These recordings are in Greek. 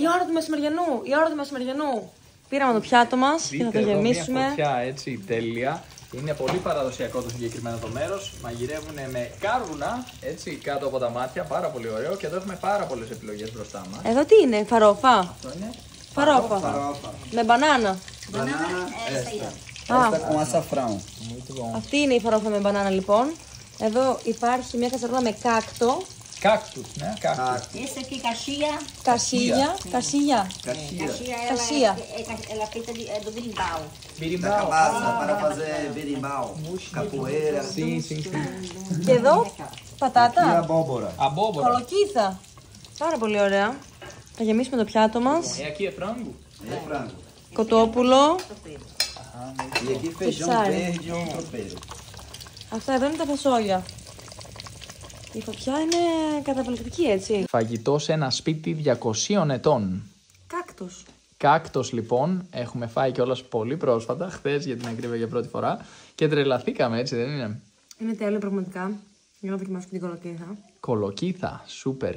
Η ώρα του μεσημεριανού, η ώρα του μεσημεριανού. Πήραμε το πιάτο μας και θα το γεμίσουμε. Μια φωτιά έτσι τέλεια. Είναι πολύ παραδοσιακό το συγκεκριμένο το μέρος. Μαγειρεύουν με κάρβουνα έτσι κάτω από τα μάτια. Πάρα πολύ ωραίο. Και εδώ έχουμε πάρα πολλές επιλογές μπροστά μας. Εδώ τι είναι, φαρόφα. Αυτό είναι Φαρόφα. Με μπανάνα. Esta com açafrão. Αυτή είναι η φαρόφα με μπανάνα λοιπόν. Εδώ υπάρχει μια κατσαρόλα με κάκτο. Κάκτους, ναι, κάκτους. Esse aqui, caxia. Κασίλια. Κασίλια. Caxia, ela é feita do berimbau. Da Birimbau. cabaça para fazer berimbau. Capoeira. Sim, sim, sim. Και εδώ E πατάτα. abóbora. Abóbora. Κολοκύθα. Πάρα πολύ ωραία. Θα γεμίσουμε το πιάτο μας. É aqui é frango? É frango. Κοτόπουλο. E aqui feijão Futsal. verde ou tropeiro. Αυτά εδώ είναι τα φασόλια. Η φωτιά είναι καταπληκτική, έτσι. Φαγητό σε ένα σπίτι 200 ετών. Κάκτος. Κάκτος λοιπόν, έχουμε φάει κιόλας πολύ πρόσφατα, χθες για την ακρίβεια για πρώτη φορά και τρελαθήκαμε, έτσι δεν είναι? Είναι τέλειο πραγματικά. Για να δοκιμάσω την κολοκύθα. Κολοκύθα, σούπερ.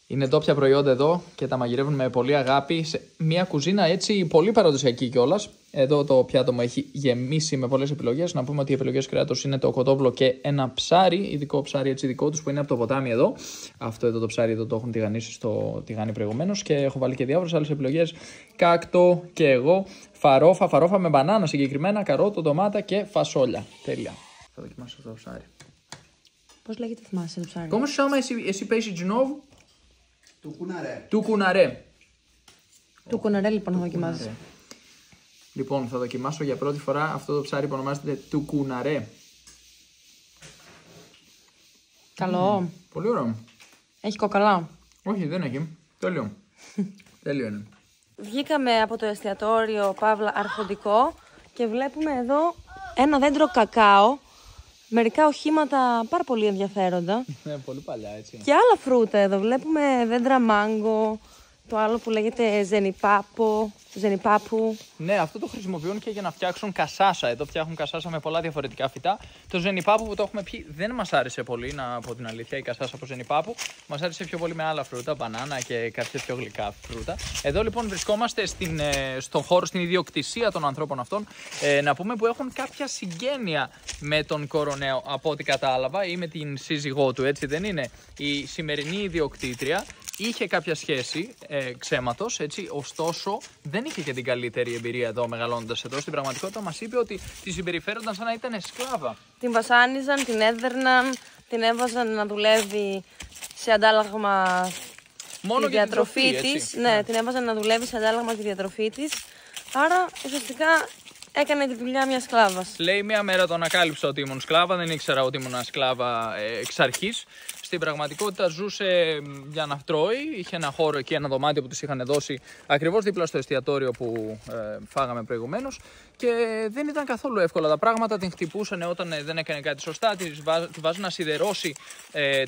Είναι ντόπια προϊόντα εδώ και τα μαγειρεύουν με πολύ αγάπη σε μια κουζίνα έτσι πολύ παραδοσιακή κιόλας. Εδώ το πιάτο μου έχει γεμίσει με πολλές επιλογές. Να πούμε ότι οι επιλογές κρέατος είναι το κοτόπουλο και ένα ψάρι, ειδικό ψάρι έτσι δικό τους που είναι από το ποτάμι εδώ. Αυτό εδώ το ψάρι εδώ το έχουν τηγανίσει στο τηγάνι προηγουμένως και έχω βάλει και διάφορες άλλες επιλογές. Κάκτο και εγώ, φαρόφα με μπανάνα συγκεκριμένα, καρότο, ντομάτα και φασόλια. Τέλεια. Θα δοκιμάσω αυτό το ψάρι. Πώς λέγεται, θυμάσαι το ψάρι? Como se chama esse peixe de novo? Tucunaré. Tucunaré. Του κουναρέ λοιπόν θα δοκιμάσεις. Λοιπόν, θα δοκιμάσω για πρώτη φορά αυτό το ψάρι που ονομάζεται τουκουναρέ. Καλό. Πολύ ωραίο. Έχει κοκαλά. Όχι, δεν έχει. Τέλειο. Τέλειο είναι. Βγήκαμε από το εστιατόριο Παύλα Αρχοντικό και βλέπουμε εδώ ένα δέντρο κακάο. Μερικά οχήματα πάρα πολύ ενδιαφέροντα. Ναι, πολύ παλιά έτσι. Και άλλα φρούτα εδώ. Βλέπουμε δέντρα μάγκο, το άλλο που λέγεται ζενιπάπου. Ναι, αυτό το χρησιμοποιούν και για να φτιάξουν κασάσα. Εδώ φτιάχνουν κασάσα με πολλά διαφορετικά φυτά. Το ζενιπάπου που το έχουμε πει δεν μας άρεσε πολύ, να πω την αλήθεια, η κασάσα από ζενιπάπου. Μας άρεσε πιο πολύ με άλλα φρούτα, μπανάνα και κάποια πιο γλυκά φρούτα. Εδώ λοιπόν βρισκόμαστε στον χώρο, στην ιδιοκτησία των ανθρώπων αυτών. Να πούμε που έχουν κάποια συγγένεια με τον κοροναίο, από ό,τι κατάλαβα, ή με την σύζυγό του, έτσι δεν είναι? Η σημερινή ιδιοκτήτρια είχε κάποια σχέση ξέματος, έτσι, ωστόσο δεν είχε και την καλύτερη εμπειρία εδώ μεγαλώνοντας εδώ. Στην πραγματικότητα μας είπε ότι τη συμπεριφέρονταν σαν να ήταν σκλάβα. Την βασάνιζαν, την έδερναν, την έβαζαν να δουλεύει σε αντάλλαγμα Μόνο τη για την διατροφή τροφή, της. έτσι. Ναι, την έβαζαν να δουλεύει σε αντάλλαγμα τη διατροφή της. Άρα ουσιαστικά έκανε τη δουλειά μιας σκλάβας. Λέει μία μέρα το ανακάλυψα ότι ήμουν σκλάβα, δεν ήξερα ότι ήμουν σκλάβα εξ αρχής. Στην πραγματικότητα ζούσε για να τρώει, είχε ένα χώρο εκεί, ένα δωμάτιο που της είχαν δώσει ακριβώς δίπλα στο εστιατόριο που φάγαμε προηγουμένως και δεν ήταν καθόλου εύκολα τα πράγματα, την χτυπούσαν όταν δεν έκανε κάτι σωστά, τη βάζουν να σιδερώσει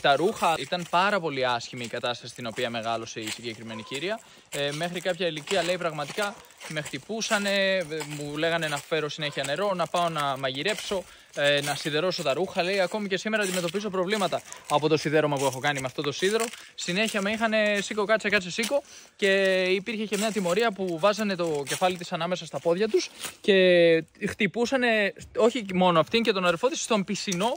τα ρούχα. Ήταν πάρα πολύ άσχημη η κατάσταση στην οποία μεγάλωσε η συγκεκριμένη κύρια. Μέχρι κάποια ηλικία λέει πραγματικά με χτυπούσανε, μου λέγανε να φέρω συνέχεια νερό, να πάω να μαγειρέψω, να σιδερώσω τα ρούχα. Λέει ακόμη και σήμερα αντιμετωπίζω προβλήματα από το σιδέρωμα που έχω κάνει με αυτό το σίδερο. Συνέχεια με είχαν σήκω, κάτσε σήκω και υπήρχε και μια τιμωρία που βάζανε το κεφάλι της ανάμεσα στα πόδια τους και χτυπούσαν όχι μόνο αυτήν και τον αδερφό της στον πισινό.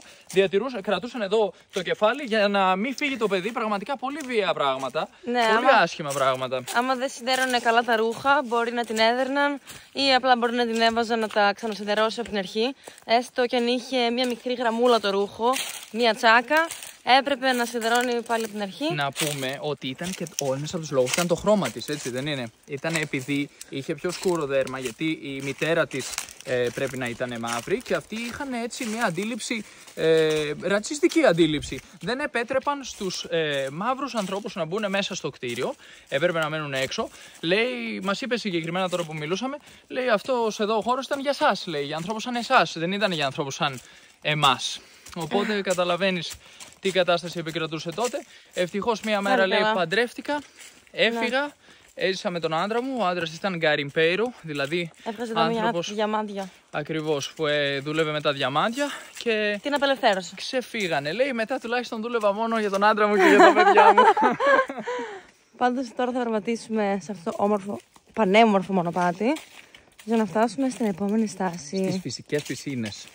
Κρατούσαν εδώ το κεφάλι για να μην φύγει το παιδί. Πραγματικά πολύ βία πράγματα. Ναι, πολύ άσχημα πράγματα. Άμα δεν σιδέρωνε καλά τα ρούχα, μπορεί να την έδερναν ή απλά μπορεί να την έβαζαν να τα ξανασιδερώσει από την αρχή. Έστω και αν είχε μια μικρή γραμμούλα το ρούχο, μια τσάκα, έπρεπε να σιδερώνει πάλι από την αρχή. Να πούμε ότι ήταν και ο ένας από τους λόγους ήταν το χρώμα της, έτσι δεν είναι? Ήταν επειδή είχε πιο σκούρο δέρμα, γιατί η μητέρα της πρέπει να ήταν μαύρη και αυτοί είχαν έτσι μια αντίληψη, ρατσιστική αντίληψη. Δεν επέτρεπαν στους μαύρους ανθρώπους να μπουν μέσα στο κτίριο, έπρεπε να μένουν έξω. Λέει, μας είπε συγκεκριμένα τώρα που μιλούσαμε, λέει αυτός εδώ ο χώρος ήταν για σας, λέει, για ανθρώπους σαν εσάς, δεν ήταν για ανθρώπους σαν εμάς. Οπότε καταλαβαίνεις τι κατάσταση επικρατούσε τότε. Ευτυχώς μία μέρα λέει παντρεύτηκα, έφυγα, έζησα με τον άντρα μου. Ο άντρας ήταν γκαριμπέιρο, δηλαδή έβγαζε άνθρωπος τα διαμάντια. Ακριβώς που δούλευε με τα διαμάντια και την απελευθέρωσε. Ξεφύγανε. Λέει μετά τουλάχιστον δούλευα μόνο για τον άντρα μου και για τα παιδιά μου. Πάντως τώρα θα περπατήσουμε σε αυτό το όμορφο, πανέμορφο μονοπάτι για να φτάσουμε στην επόμενη στάση. Στις φυσικές πισίνες.